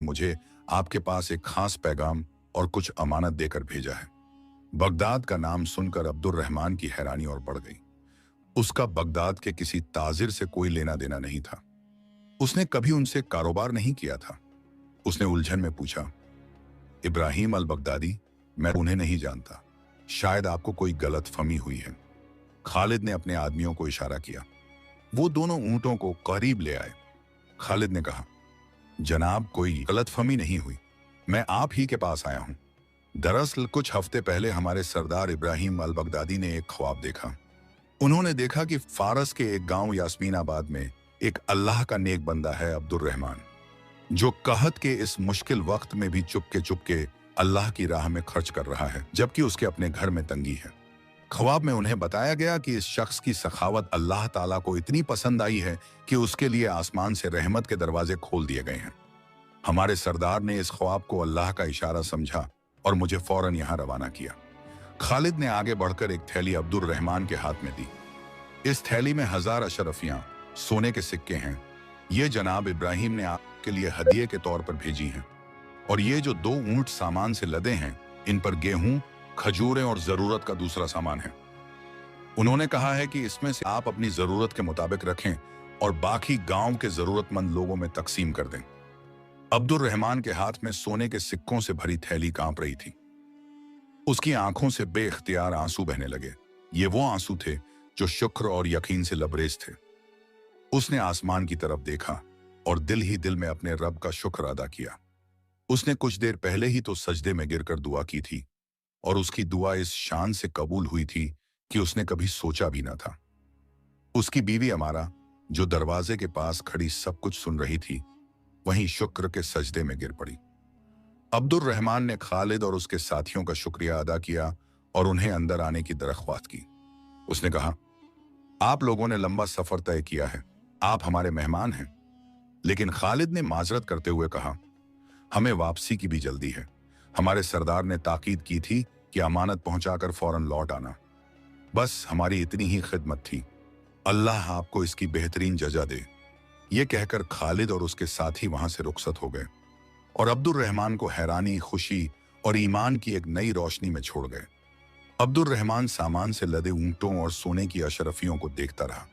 मुझे आपके पास एक खास पैगाम और कुछ अमानत देकर भेजा है। बगदाद का नाम सुनकर अब्दुल रहमान की हैरानी और बढ़ गई। उसका बगदाद के किसी ताजिर से कोई लेना देना नहीं था। उसने कभी उनसे कारोबार नहीं किया था। उसने उलझन में पूछा, इब्राहिम अल बगदादी? मैं उन्हें नहीं जानता। शायद आपको कोई गलतफहमी हुई है। खालिद ने अपने आदमियों को इशारा किया। वो दोनों ऊंटों को करीब ले आए। खालिद ने कहा, जनाब, कोई गलतफहमी नहीं हुई। मैं आप ही के पास आया हूं। दरअसल कुछ हफ्ते पहले हमारे सरदार इब्राहिम अल बगदादी ने एक ख्वाब देखा। उन्होंने देखा कि फारस के एक गांव यास्मीनाबाद में एक अल्लाह का नेक बंदा है, अब्दुल रहमान, जो कहत के इस मुश्किल वक्त में भी चुपके चुपके अल्लाह की राह में खर्च कर रहा है, जबकि उसके अपने घर में तंगी है। ख्वाब में उन्हें बताया गया कि इस शख्स की सखावत अल्लाह ताला को इतनी पसंद आई है कि उसके लिए आसमान से रहमत के दरवाजे खोल दिए गए हैं। हमारे सरदार ने इस ख्वाब को अल्लाह का इशारा समझा और मुझे फौरन यहां रवाना किया। खालिद ने आगे बढ़कर एक थैली अब्दुल रहमान के हाथ में दी। इस थैली में 1000 अशरफियां सोने के सिक्के हैं। ये जनाब इब्राहिम ने आपके लिए हदिये के तौर पर भेजी हैं। और ये जो 2 ऊंट सामान से लदे हैं, इन पर गेहूं, खजूरें और जरूरत का दूसरा सामान है। उन्होंने कहा है कि इसमें से आप अपनी जरूरत के मुताबिक रखें और बाकी गांव के जरूरतमंद लोगों में तकसीम कर दें। अब्दुल रहमान के हाथ में सोने के सिक्कों से भरी थैली कांप रही थी। उसकी आंखों से बेख्तियार आंसू बहने लगे। ये वो आंसू थे जो शुक्र और यकीन से लबरेज थे। उसने आसमान की तरफ देखा और दिल ही दिल में अपने रब का शुक्र अदा किया। उसने कुछ देर पहले ही तो सजदे में गिरकर दुआ की थी और उसकी दुआ इस शान से कबूल हुई थी कि उसने कभी सोचा भी न था। उसकी बीवी अमारा, जो दरवाजे के पास खड़ी सब कुछ सुन रही थी, वहीं शुक्र के सजदे में गिर पड़ी। अब्दुल रहमान ने खालिद और उसके साथियों का शुक्रिया अदा किया और उन्हें अंदर आने की दरख्वास्त की। उसने कहा, आप लोगों ने लंबा सफर तय किया है, आप हमारे मेहमान हैं। लेकिन खालिद ने माजरत करते हुए कहा, हमें वापसी की भी जल्दी है। हमारे सरदार ने ताकीद की थी कि अमानत पहुंचाकर फौरन लौट आना। बस हमारी इतनी ही खिदमत थी। अल्लाह आपको इसकी बेहतरीन जजा दे। ये कहकर खालिद और उसके साथी वहां से रुखसत हो गए और अब्दुल रहमान को हैरानी, खुशी और ईमान की एक नई रोशनी में छोड़ गए। अब्दुल रहमान सामान से लदे ऊंटों और सोने की अशरफियों को देखता रहा।